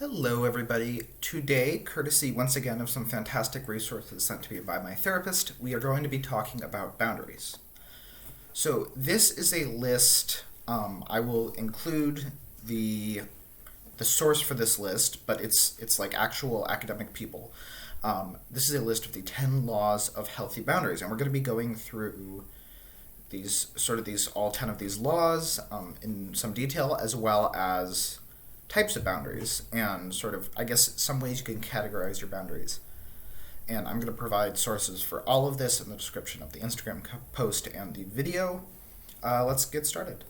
Hello, everybody. Today, courtesy once again of some fantastic resources sent to me by my therapist, we are going to be talking about boundaries. So, this is a list. I will include the source for this list, but it's like actual academic people. This is a list of the 10 laws of healthy boundaries, and we're going to be going through these all 10 of these laws in some detail, as well as types of boundaries and I guess, some ways you can categorize your boundaries. And I'm going to provide sources for all of this in the description of the Instagram post and the video. Let's get started.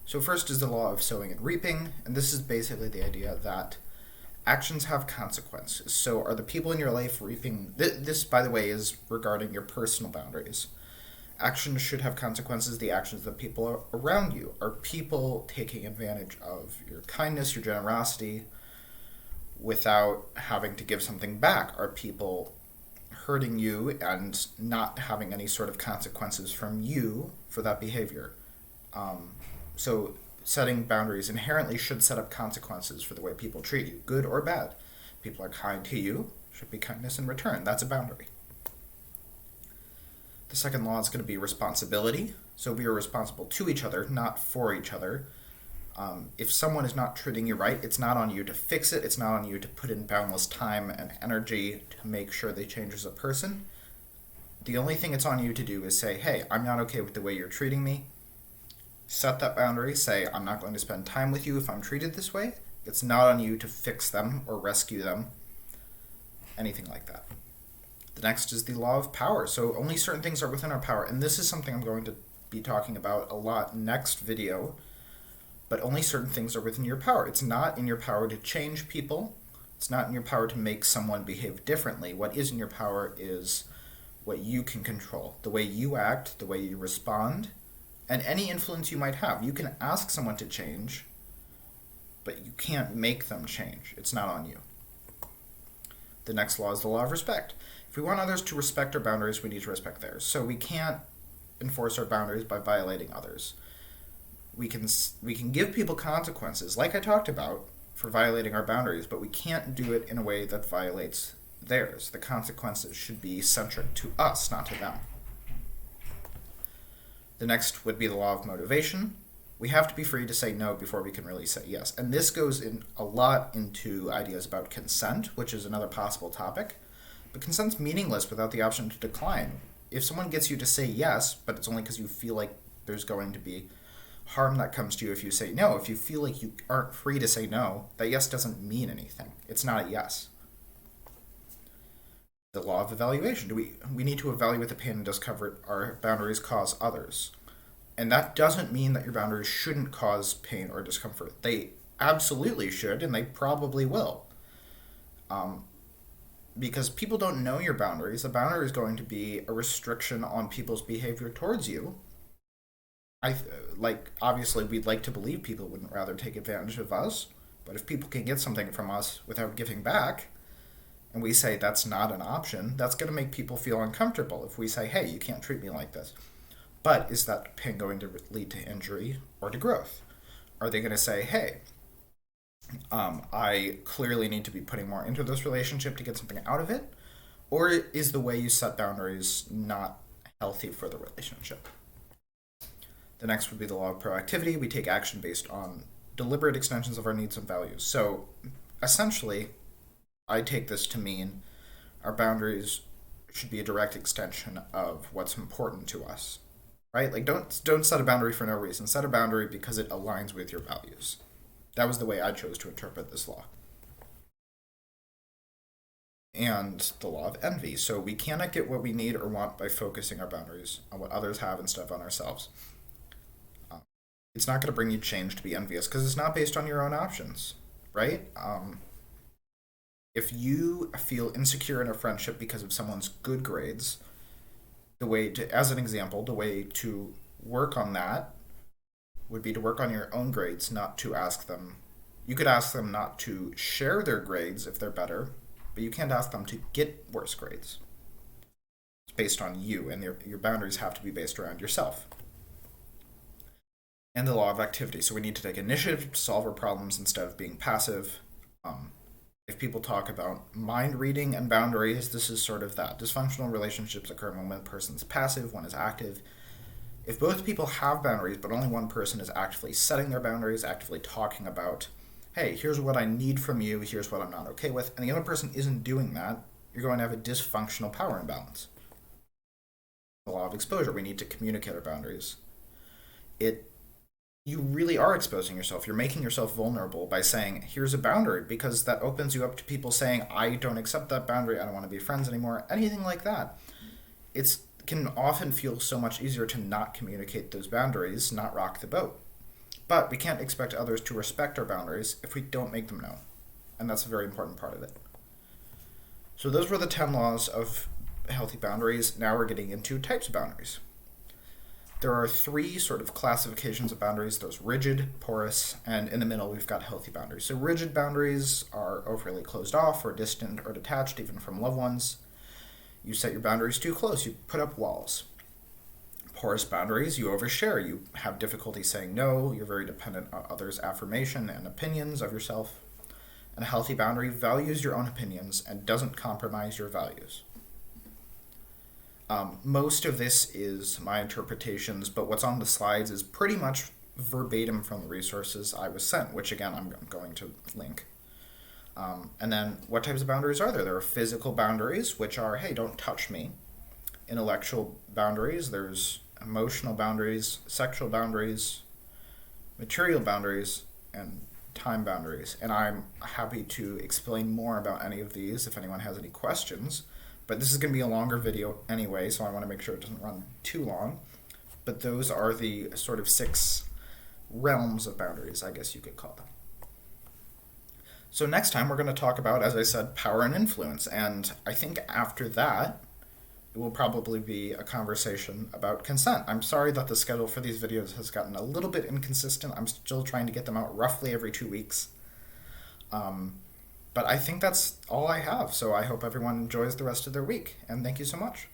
So first is the law of sowing and reaping, and this is basically the idea that actions have consequences. So are the people in your life reaping... This, by the way, is regarding your personal boundaries. Actions should have consequences. The actions of people around you. Are people taking advantage of your kindness, your generosity, without having to give something back? Are people hurting you and not having any sort of consequences from you for that behavior? So setting boundaries inherently should set up consequences for the way people treat you, good or bad. People are kind to you, should be kindness in return. That's a boundary. The second law is going to be responsibility. So we are responsible to each other, not for each other. If someone is not treating you right, it's not on you to fix it. It's not on you to put in boundless time and energy to make sure they change as a person. The only thing it's on you to do is say, hey, I'm not okay with the way you're treating me. Set that boundary. Say, I'm not going to spend time with you if I'm treated this way. It's not on you to fix them or rescue them. Anything like that. The next is the law of power. So only certain things are within our power. And this is something I'm going to be talking about a lot next video. But only certain things are within your power. It's not in your power to change people. It's not in your power to make someone behave differently. What is in your power is what you can control. The way you act, the way you respond, and any influence you might have. You can ask someone to change, but you can't make them change. It's not on you. The next law is the law of respect. If we want others to respect our boundaries, we need to respect theirs. So we can't enforce our boundaries by violating others. We can give people consequences, like I talked about, for violating our boundaries, but we can't do it in a way that violates theirs. The consequences should be centric to us, not to them. The next would be the law of motivation. We have to be free to say no before we can really say yes. And this goes in a lot into ideas about consent, which is another possible topic. But consent's meaningless without the option to decline. If someone gets you to say yes, but it's only because you feel like there's going to be harm that comes to you if you say no, if you feel like you aren't free to say no, that yes doesn't mean anything. It's not a yes. The law of evaluation. We need to evaluate the pain and discomfort our boundaries cause others. And that doesn't mean that your boundaries shouldn't cause pain or discomfort. They absolutely should, and they probably will. Because people don't know your boundaries. The boundary is going to be a restriction on people's behavior towards you. Obviously, we'd like to believe people wouldn't rather take advantage of us, but if people can get something from us without giving back, and we say that's not an option, that's going to make people feel uncomfortable. If we say, hey, you can't treat me like this. But is that pain going to lead to injury or to growth? Are they going to say, hey, I clearly need to be putting more into this relationship to get something out of it? Or is the way you set boundaries not healthy for the relationship? The next would be the law of proactivity. We take action based on deliberate extensions of our needs and values. So essentially, I take this to mean our boundaries should be a direct extension of what's important to us, right? Like, don't set a boundary for no reason. Set a boundary because it aligns with your values. That was the way I chose to interpret this law. And the law of envy. So we cannot get what we need or want by focusing our boundaries on what others have instead of on ourselves. It's not going to bring you change to be envious because it's not based on your own options, right? If you feel insecure in a friendship because of someone's good grades, as an example, the way to work on that would be to work on your own grades, not to ask them. You could ask them not to share their grades if they're better, but you can't ask them to get worse grades. It's based on you, and your boundaries have to be based around yourself. And the law of activity. So we need to take initiative to solve our problems instead of being passive. if people talk about mind reading and boundaries, this is sort of that. Dysfunctional relationships occur when one person's passive, one is active. If both people have boundaries, but only one person is actively setting their boundaries, actively talking about, hey, here's what I need from you, here's what I'm not okay with, and the other person isn't doing that, you're going to have a dysfunctional power imbalance. The law of exposure, we need to communicate our boundaries. You really are exposing yourself. You're making yourself vulnerable by saying, here's a boundary, because that opens you up to people saying, I don't accept that boundary, I don't want to be friends anymore, anything like that. It can often feel so much easier to not communicate those boundaries, not rock the boat. But we can't expect others to respect our boundaries if we don't make them known. And that's a very important part of it. So those were the 10 laws of healthy boundaries. Now we're getting into types of boundaries. There are 3 sort of classifications of boundaries. There's rigid, porous, and in the middle we've got healthy boundaries. So rigid boundaries are overly closed off or distant or detached even from loved ones. You set your boundaries too close, you put up walls. Porous boundaries, you overshare, you have difficulty saying no, you're very dependent on others' affirmation and opinions of yourself. And a healthy boundary values your own opinions and doesn't compromise your values. Most of this is my interpretations, but what's on the slides is pretty much verbatim from the resources I was sent, which again I'm going to link. And then what types of boundaries are there? There are physical boundaries, which are, hey, don't touch me. Intellectual boundaries, there's emotional boundaries, sexual boundaries, material boundaries, and time boundaries. And I'm happy to explain more about any of these if anyone has any questions. But this is going to be a longer video anyway, so I want to make sure it doesn't run too long. But those are the sort of 6 realms of boundaries, I guess you could call them. So next time we're going to talk about, as I said, power and influence. And I think after that, it will probably be a conversation about consent. I'm sorry that the schedule for these videos has gotten a little bit inconsistent. I'm still trying to get them out roughly every 2 weeks. But I think that's all I have, so I hope everyone enjoys the rest of their week, and thank you so much.